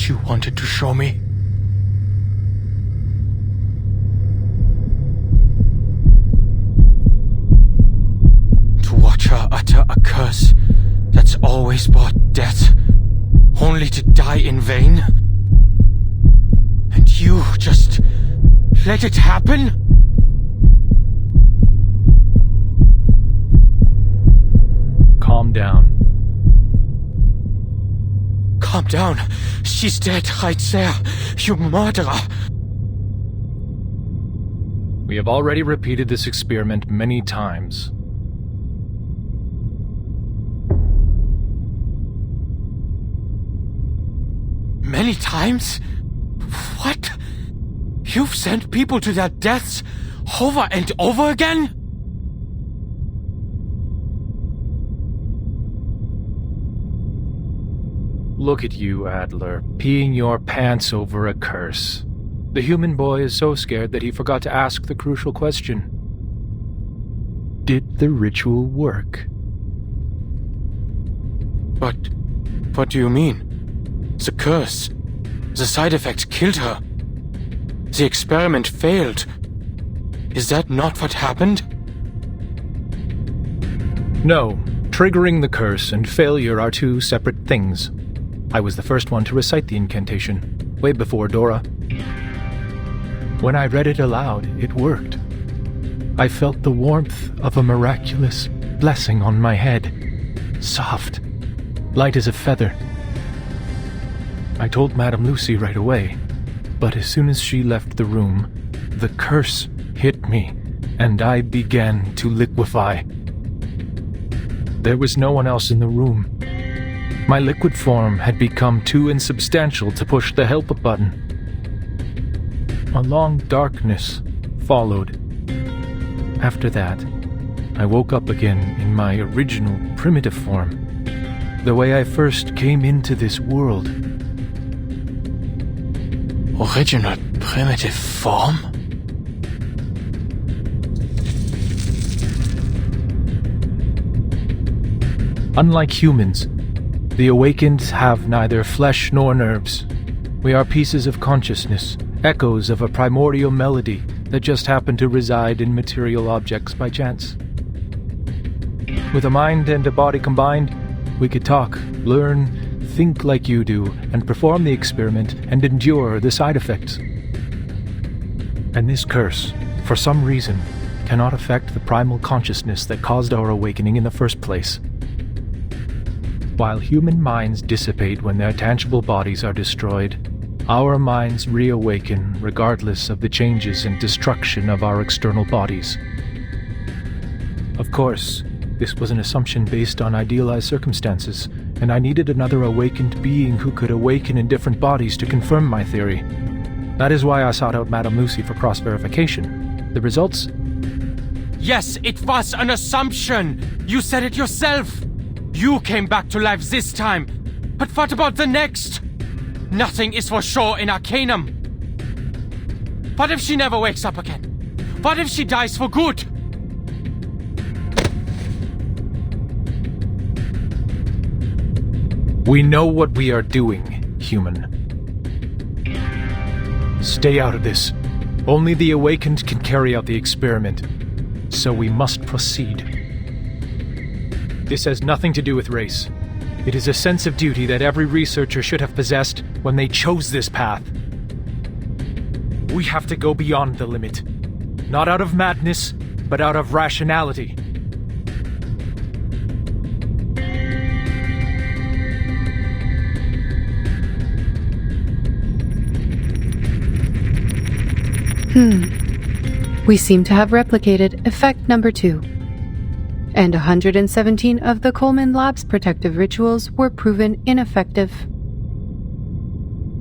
what you wanted to show me? To watch her utter a curse that's always brought death, only to die in vain? And you just let it happen? Calm down. Calm down. She's dead right there, you murderer. We have already repeated this experiment many times. Many times? What? You've sent people to their deaths over and over again? Look at you, Adler, peeing your pants over a curse. The human boy is so scared that he forgot to ask the crucial question. Did the ritual work? But what do you mean? The curse, the side effects killed her. The experiment failed. Is that not what happened? No, triggering the curse and failure are two separate things. I was the first one to recite the incantation, way before Dora. When I read it aloud, it worked. I felt the warmth of a miraculous blessing on my head. Soft, light as a feather. I told Madame Lucy right away, but as soon as she left the room, the curse hit me, and I began to liquefy. There was no one else in the room. My liquid form had become too insubstantial to push the help button. A long darkness followed. After that, I woke up again in my original primitive form, the way I first came into this world. Original primitive form? Unlike humans, the awakened have neither flesh nor nerves. We are pieces of consciousness, echoes of a primordial melody that just happen to reside in material objects by chance. With a mind and a body combined, we could talk, learn, think like you do, and perform the experiment and endure the side effects. And this curse, for some reason, cannot affect the primal consciousness that caused our awakening in the first place. While human minds dissipate when their tangible bodies are destroyed, our minds reawaken regardless of the changes and destruction of our external bodies. Of course, this was an assumption based on idealized circumstances, and I needed another awakened being who could awaken in different bodies to confirm my theory. That is why I sought out Madame Lucy for cross-verification. The results? Yes, it was an assumption. You said it yourself. You came back to life this time. But what about the next? Nothing is for sure in Arcanum. What if she never wakes up again? What if she dies for good? We know what we are doing, human. Stay out of this. Only the awakened can carry out the experiment. So we must proceed. This has nothing to do with race. It is a sense of duty that every researcher should have possessed when they chose this path. We have to go beyond the limit. Not out of madness, but out of rationality. We seem to have replicated effect number 2. And 117 of the Coleman Lab's protective rituals were proven ineffective.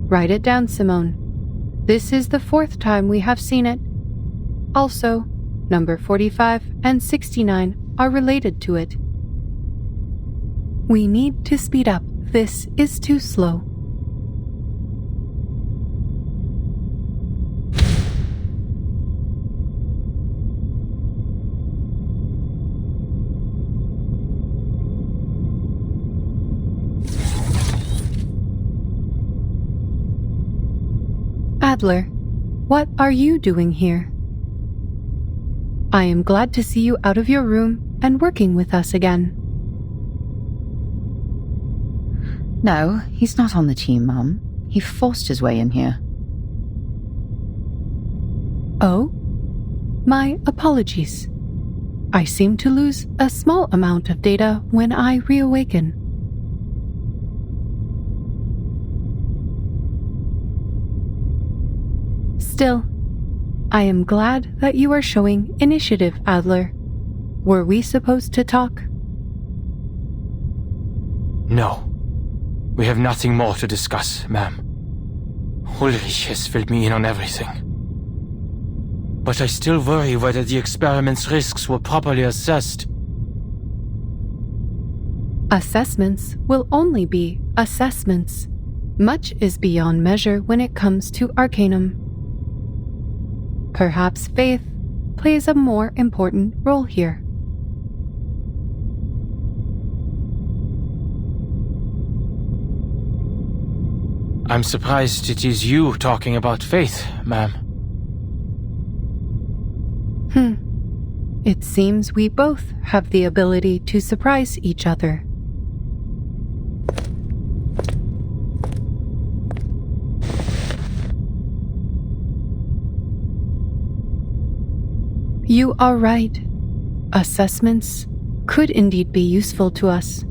Write it down, Simone. This is the 4th time we have seen it. Also, number 45 and 69 are related to it. We need to speed up. This is too slow. Adler, what are you doing here? I am glad to see you out of your room and working with us again. No, he's not on the team, Mum. He forced his way in here. Oh? My apologies. I seem to lose a small amount of data when I reawaken. Still, I am glad that you are showing initiative, Adler. Were we supposed to talk? No. We have nothing more to discuss, ma'am. Ulrich has filled me in on everything. But I still worry whether the experiment's risks were properly assessed. Assessments will only be assessments. Much is beyond measure when it comes to Arcanum. Perhaps faith plays a more important role here. I'm surprised it is you talking about faith, ma'am. It seems we both have the ability to surprise each other. You are right. Assessments could indeed be useful to us.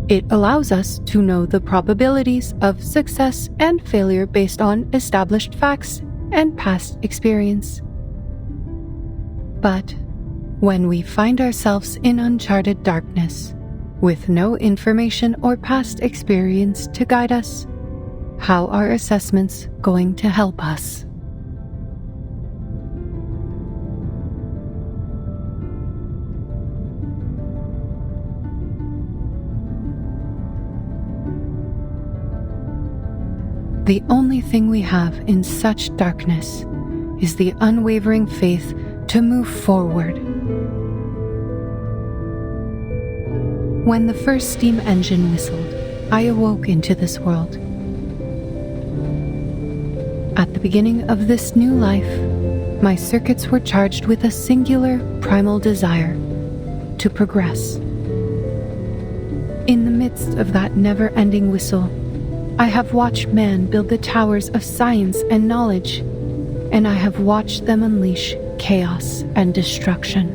It allows us to know the probabilities of success and failure based on established facts and past experience. But when we find ourselves in uncharted darkness, with no information or past experience to guide us, how are assessments going to help us? The only thing we have in such darkness is the unwavering faith to move forward. When the first steam engine whistled, I awoke into this world. At the beginning of this new life, my circuits were charged with a singular primal desire to progress. In the midst of that never-ending whistle, I have watched man build the towers of science and knowledge, and I have watched them unleash chaos and destruction.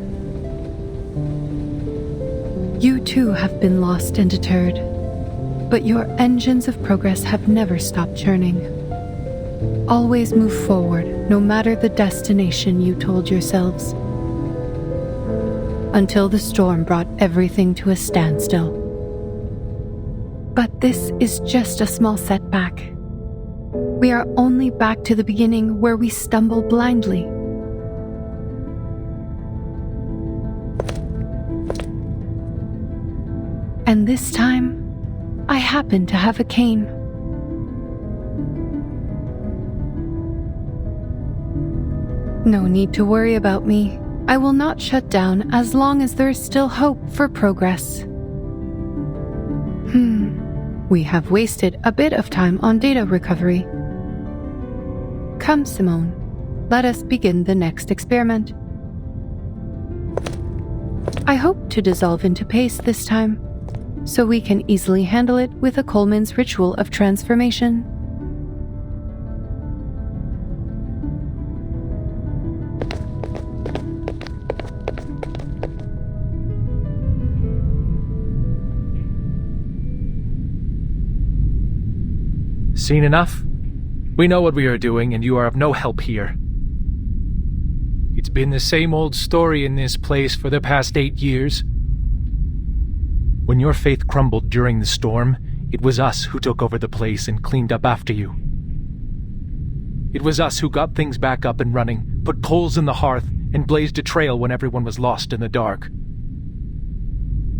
You too have been lost and deterred, but your engines of progress have never stopped churning. Always move forward, no matter the destination you told yourselves, until the storm brought everything to a standstill. But this is just a small setback. We are only back to the beginning where we stumble blindly. And this time, I happen to have a cane. No need to worry about me. I will not shut down as long as there is still hope for progress. We have wasted a bit of time on data recovery. Come, Simone. Let us begin the next experiment. I hope to dissolve into paste this time, so we can easily handle it with a Coleman's ritual of transformation. Seen enough? We know what we are doing, and you are of no help here. It's been the same old story in this place for the past 8 years. When your faith crumbled during the storm, it was us who took over the place and cleaned up after you. It was us who got things back up and running, put coals in the hearth, and blazed a trail when everyone was lost in the dark.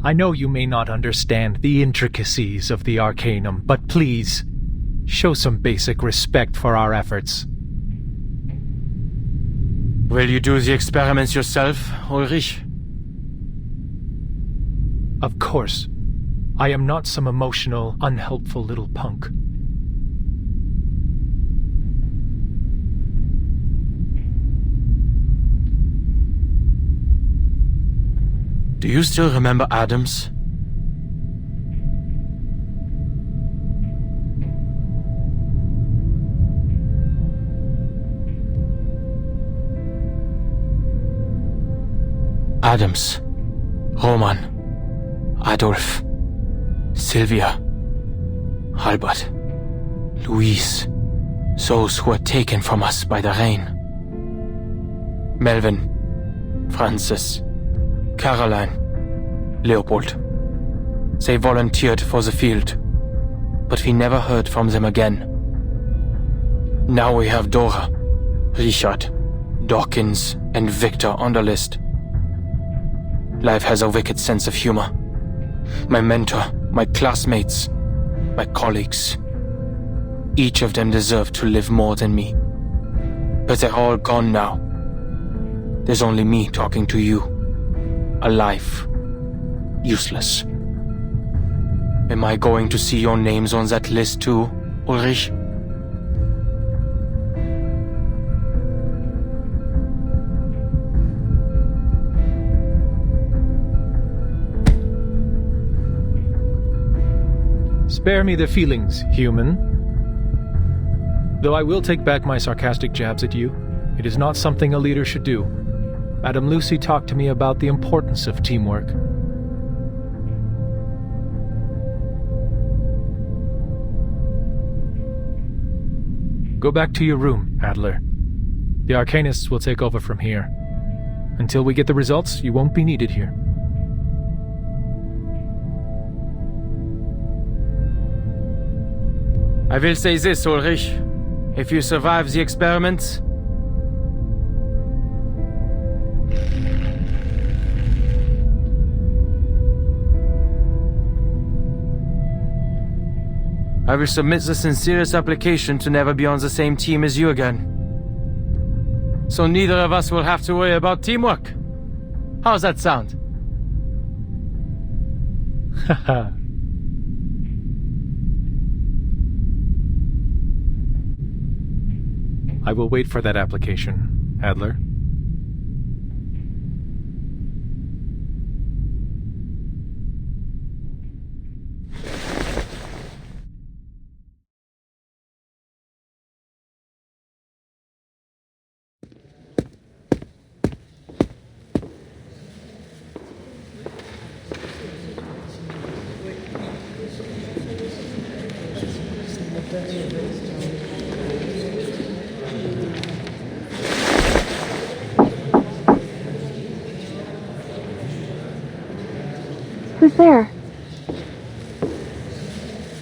I know you may not understand the intricacies of the Arcanum, but please, show some basic respect for our efforts. Will you do the experiments yourself, Ulrich? Of course. I am not some emotional, unhelpful little punk. Do you still remember Adams? Adams, Roman, Adolf, Sylvia, Albert, Louise, those who were taken from us by the rain. Melvin, Francis, Caroline, Leopold. They volunteered for the field, but we never heard from them again. Now we have Dora, Richard, Dawkins, and Victor on the list. Life has a wicked sense of humor. My mentor, my classmates, my colleagues. Each of them deserved to live more than me. But they're all gone now. There's only me talking to you. Alive. Useless. Am I going to see your names on that list too, Ulrich? Spare me the feelings, human. Though I will take back my sarcastic jabs at you, it is not something a leader should do. Madame Lucy talked to me about the importance of teamwork. Go back to your room, Adler. The Arcanists will take over from here. Until we get the results, you won't be needed here. I will say this, Ulrich. If you survive the experiments, I will submit the sincerest application to never be on the same team as you again. So neither of us will have to worry about teamwork. How's that sound? Haha. I will wait for that application, Adler. Who's there?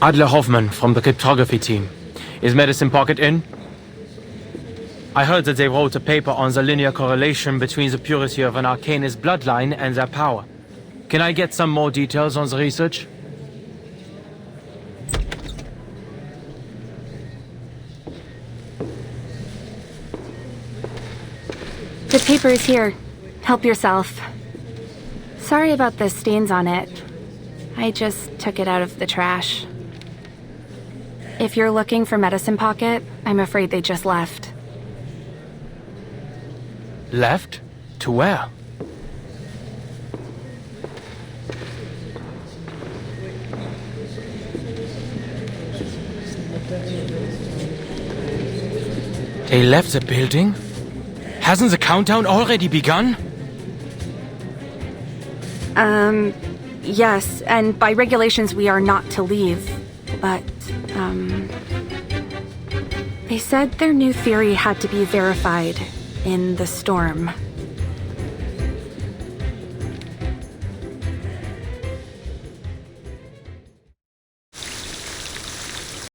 Adler Hoffman from the cryptography team. Is Medicine Pocket in? I heard that they wrote a paper on the linear correlation between the purity of an Arcanist bloodline and their power. Can I get some more details on the research? The paper is here. Help yourself. Sorry about the stains on it. I just took it out of the trash. If you're looking for Medicine Pocket, I'm afraid they just left. Left? To where? They left the building? Hasn't the countdown already begun? Yes, and by regulations we are not to leave, but, they said their new theory had to be verified in the storm.